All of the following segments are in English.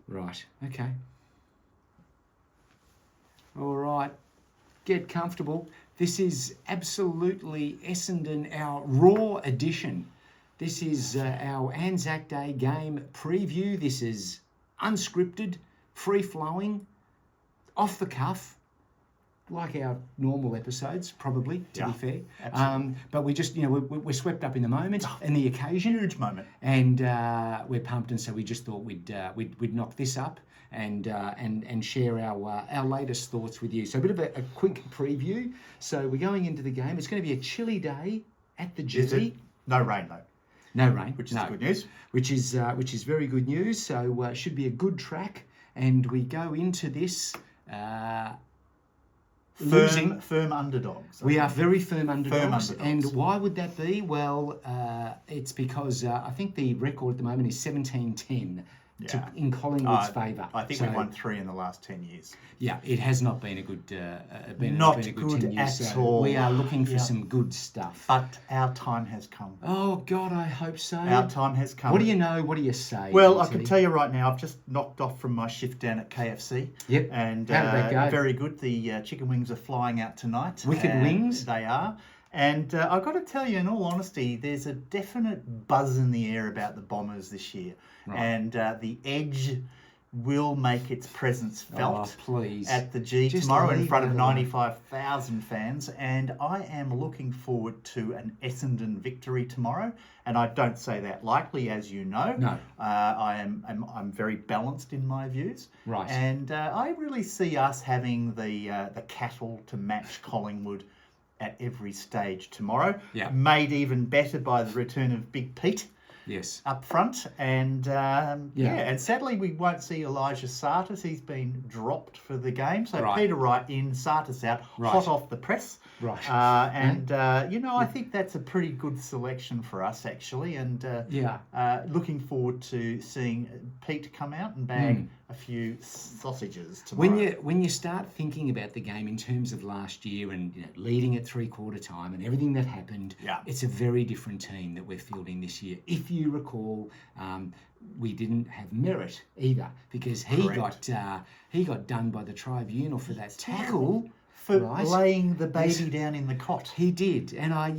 Right. Okay. All right. Get comfortable. This is absolutely Essendon, our raw edition. This is our Anzac Day game preview. This is unscripted, free-flowing, off the cuff, like our normal episodes, probably, to be fair. But we just, we're swept up in the moment and the occasion. Huge moment. And we're pumped, and so we just thought we'd knock this up and share our latest thoughts with you. So a bit of a quick preview. So we're going into the game. It's going to be a chilly day at the G. No rain, though. No rain. Which is good news. Which is very good news. So it should be a good track. And we go into this firm underdogs. We are very firm underdogs. And why would that be? Well, it's because I think the record at the moment is 17-10 in Collingwood's favour. I think we've won 3 in the last 10 years. Yeah, it has not been a good not a good 10 years. at all. We are looking for some good stuff. But our time has come. Oh, God, I hope so. Our time has come. What do you know? What do you say? Well, I can tell you right now, I've just knocked off from my shift down at KFC. Yep. And how did that go? Very good. The chicken wings are flying out tonight. Wicked wings? They are. And I've got to tell you, in all honesty, there's a definite buzz in the air about the Bombers this year. Right. And the edge will make its presence felt at the G tomorrow in front of 95,000 fans. And I am looking forward to an Essendon victory tomorrow. And I don't say that lightly, as you know. No. I'm very balanced in my views. Right. And I really see us having the cattle to match Collingwood at every stage tomorrow. Yeah. Made even better by the return of Big Pete. Yes. Up front. And and sadly we won't see Elijah Sartis. He's been dropped for the game. So Peter Wright in, Sartis out, hot off the press. Right. I think that's a pretty good selection for us, actually. And looking forward to seeing Pete come out and bag a few sausages tomorrow. When you start thinking about the game in terms of last year and leading at three-quarter time and everything that happened, it's a very different team that we're fielding this year. If you recall, we didn't have Merritt either because he got done by the tribunal for that tackle. For laying the baby down in the cot. He did. And I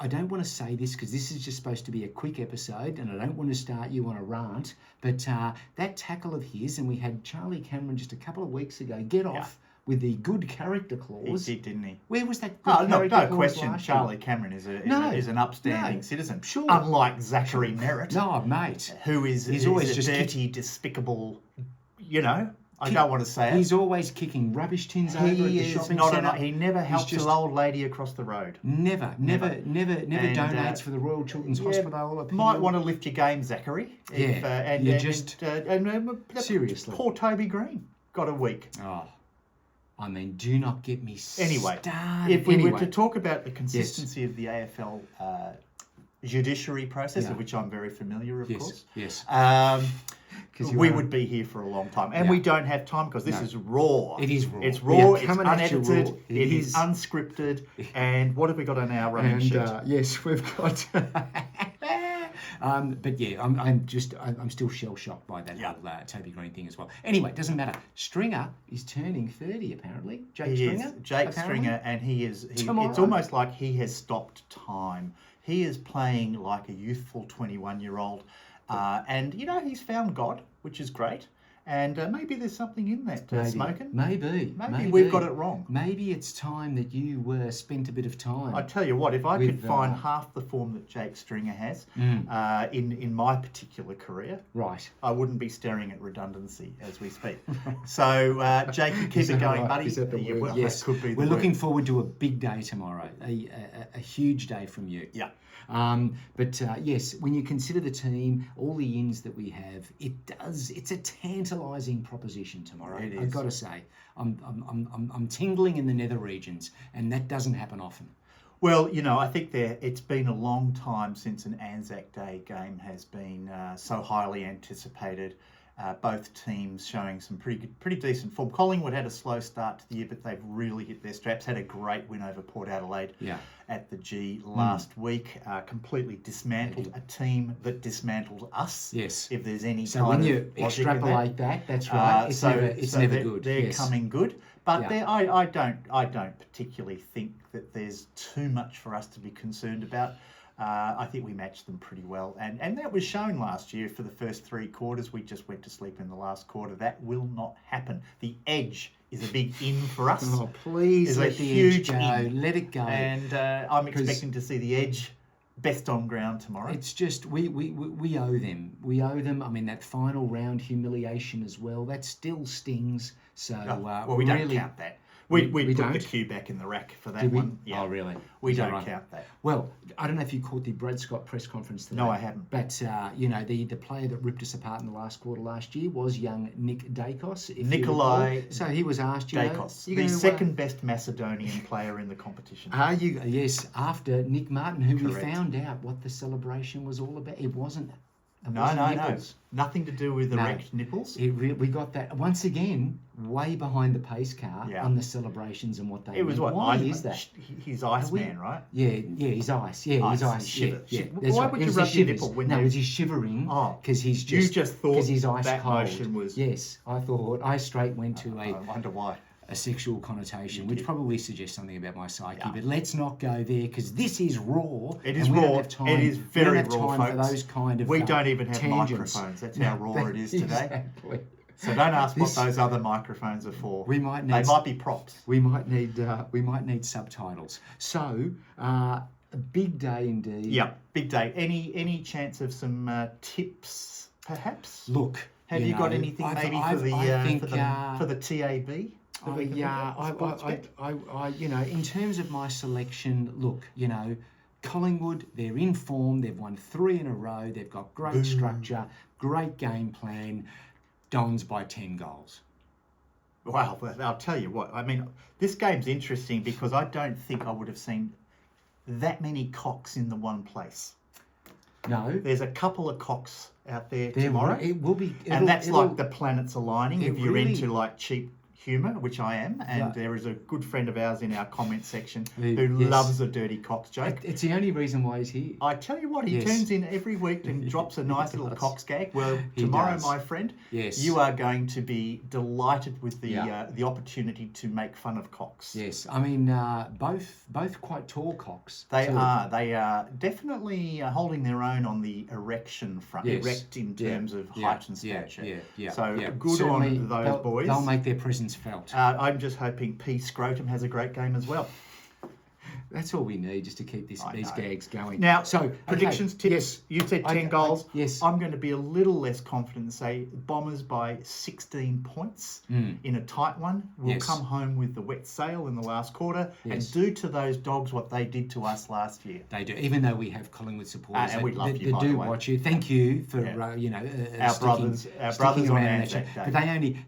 don't want to say this because this is just supposed to be a quick episode and I don't want to start you on a rant, but that tackle of his, and we had Charlie Cameron just a couple of weeks ago get off with the good character clause. He did, didn't he? Where was that good character clause? No question. Charlie Cameron is an upstanding citizen. Sure. Unlike Zachary Merritt. No, mate. Who is always just dirty, despicable, I don't want to say it. He's always kicking rubbish tins over at the shopping centre. He never helps an old lady across the road. Never donates for the Royal Children's Hospital. Might want to lift your game, Zachary. Seriously. Poor Toby Green got a week. Oh, I mean, do not get me started. Anyway, if we were to talk about the consistency of the AFL judiciary process, of which I'm very familiar, of course. Yes. We would be here for a long time. And we don't have time because this is raw. It is raw. It's raw, it's unedited, it is unscripted. And what have we got on our running sheet? Yes, we've got... I'm still shell-shocked by that whole Toby Green thing as well. Anyway, it doesn't matter. Stringer is turning 30, apparently. Jake Stringer, and it's almost like he has stopped time. He is playing like a youthful 21-year-old. And he's found God, which is great. And maybe there's something in that smoking. Maybe we've got it wrong. Maybe it's time that you spent a bit of time. I tell you what, if I could find half the form that Jake Stringer has in my particular career, I wouldn't be staring at redundancy as we speak. So, Jake, you keep it going, buddy. Is that the word? Yes. That could be the We're word. looking forward to a big day tomorrow, a huge day from you. Yeah. Yes, when you consider the team, all the ins that we have, it's a tantalising proposition tomorrow. It is. I've got to say, I'm tingling in the nether regions, and that doesn't happen often. Well, I think it's been a long time since an Anzac Day game has been so highly anticipated Both teams showing some pretty decent form. Collingwood had a slow start to the year, but they've really hit their straps. Had a great win over Port Adelaide at the G last week. Completely dismantled a team that dismantled us. Yes. If there's any so kind when of you extrapolate that's right. It's never good. They're coming good. But I don't particularly think that there's too much for us to be concerned about. I think we matched them pretty well. And that was shown last year for the first 3 quarters. We just went to sleep in the last quarter. That will not happen. The edge is a big in for us. Oh, please let the edge go. Let it go. And I'm expecting to see the edge best on ground tomorrow. It's just, we owe them. We owe them. I mean, that final round humiliation as well, that still stings. So, well, we don't count that. We put don't? the cue back in the rack for that Did we? one. Yeah. Oh, really? We don't count that. Well, I don't know if you caught the Brad Scott press conference today. No, I haven't. But, the player that ripped us apart in the last quarter last year was young Nick Dacos. Nikolai. So he was asked, Dacos, the second best Macedonian player in the competition. Yes, after Nick Martin, who Correct. we found out what the celebration was all about. It wasn't. No. Nothing to do with erect nipples. We got that once again way behind the pace car on the celebrations and what they. It was meant. what? Why is that? He's Iceman, right? Yeah, he's ice. Yeah, he's ice. Shiver. Yeah. Why would you rub your nipple when No, is he shivering? Oh, because he's just. You just thought because he's ice that cold. motion was. Yes, I thought. I straight went to I wonder why. A sexual connotation, which probably suggests something about my psyche. But let's not go there because this is raw. It is raw. It is very raw, folks. For those kind of we don't even have tangents. microphones. That's how raw it is today. Exactly. So don't ask what those other microphones are for. We might need. They might be props. We might need subtitles. So a big day indeed. Yeah, big day. Any chance of some tips, perhaps? Look. Have you got anything maybe for the TAB? In terms of my selection, look, Collingwood, they're in form. They've won 3 in a row. They've got great structure, great game plan. Dons by 10 goals. Wow, I'll tell you what. I mean, this game's interesting because I don't think I would have seen that many cocks in the one place. No. There's a couple of cocks out there tomorrow. It will be. And that's like the planets aligning. If you're into like cheap humour, which I am, and there is a good friend of ours in our comment section who loves a dirty Cox joke. It's the only reason why he's here. I tell you what, he turns in every week and drops a nice little Cox gag. Well, tomorrow, my friend, you are going to be delighted with the opportunity to make fun of Cox. Yes, I mean both quite tall cocks. They are. They are definitely holding their own on the erection front. Yes. Erect in terms of height and stature. So good certainly, on those boys. They'll make their presence felt. I'm just hoping P. Scrotum has a great game as well. That's all we need just to keep these gags going. Now, predictions, tips. Yes. You said 10 goals. Yes. I'm going to be a little less confident and say Bombers by 16 points in a tight one. We'll come home with the wet sail in the last quarter and do to those dogs what they did to us last year. They do, even though we have Collingwood supporters. And we love you, they by do the way. watch you. Thank you for our brothers on Anzac Day. But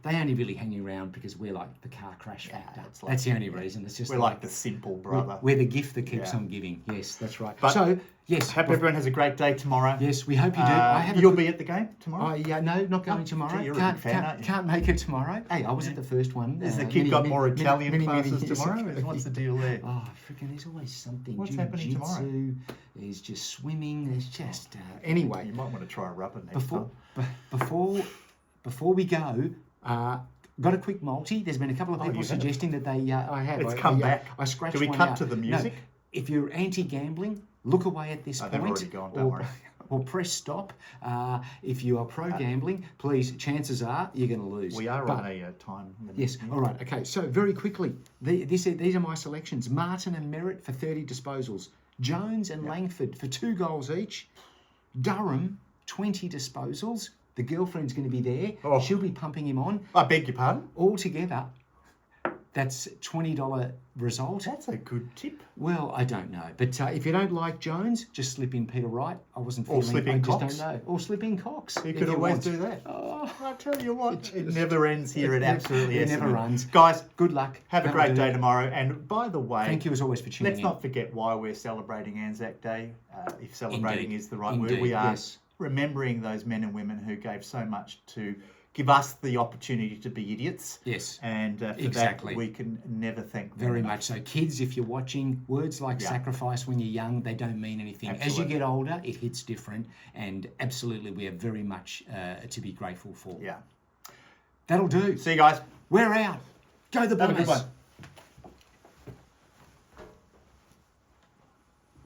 they only really hang around because we're like the car crash factor. That's the only reason. It's just we're like the simple brother. We're the gift that keeps on giving. Yes, that's right. But so, yes. Hope everyone has a great day tomorrow. Yes, we hope you do. You'll be at the game tomorrow? No, not going tomorrow. You're a big fan, aren't you? Can't make it tomorrow. Hey, I wasn't the first one. Has the kid got more Italian classes tomorrow? What's the deal there? Oh, freaking, there's always something. What's happening tomorrow? There's just swimming. There's just... anyway. You might want to try a rubber next time. Before we go... got a quick multi. There's been a couple of people suggesting that they... I have. It's come back. I scratched one out. Do we cut to the music? No, if you're anti-gambling, look away at this point. They've already gone, don't worry. Or press stop. If you are pro-gambling, please, chances are you're going to lose. We are on a time limit. Yes, all right. Okay, so very quickly, these are my selections. Martin and Merritt for 30 disposals. Jones and Langford for 2 goals each. Durham, 20 disposals. The girlfriend's going to be there. Oh. She'll be pumping him on. I beg your pardon? Altogether, that's $20 result. That's a good tip. Well, I don't know. But if you don't like Jones, just slip in Peter Wright. I wasn't feeling... Or slip in Cox. I just don't know. Or slip in Cox. You could always do that. Oh, I tell you what, it never ends here at Absolutely It never runs. Guys, good luck. Have a great day tomorrow. And by the way... Thank you as always for tuning in. Let's not forget why we're celebrating Anzac Day. If celebrating is the right word. We are remembering those men and women who gave so much to give us the opportunity to be idiots. Yes. And for exactly. that, we can never thank them Very enough. much so. Kids, if you're watching, words like Yeah. sacrifice when you're young, they don't mean anything. Absolutely. As you get older, it hits different. And absolutely, we are very much to be grateful for. Yeah. That'll do. See you guys. We're out. Go the Have a good Bombers. one.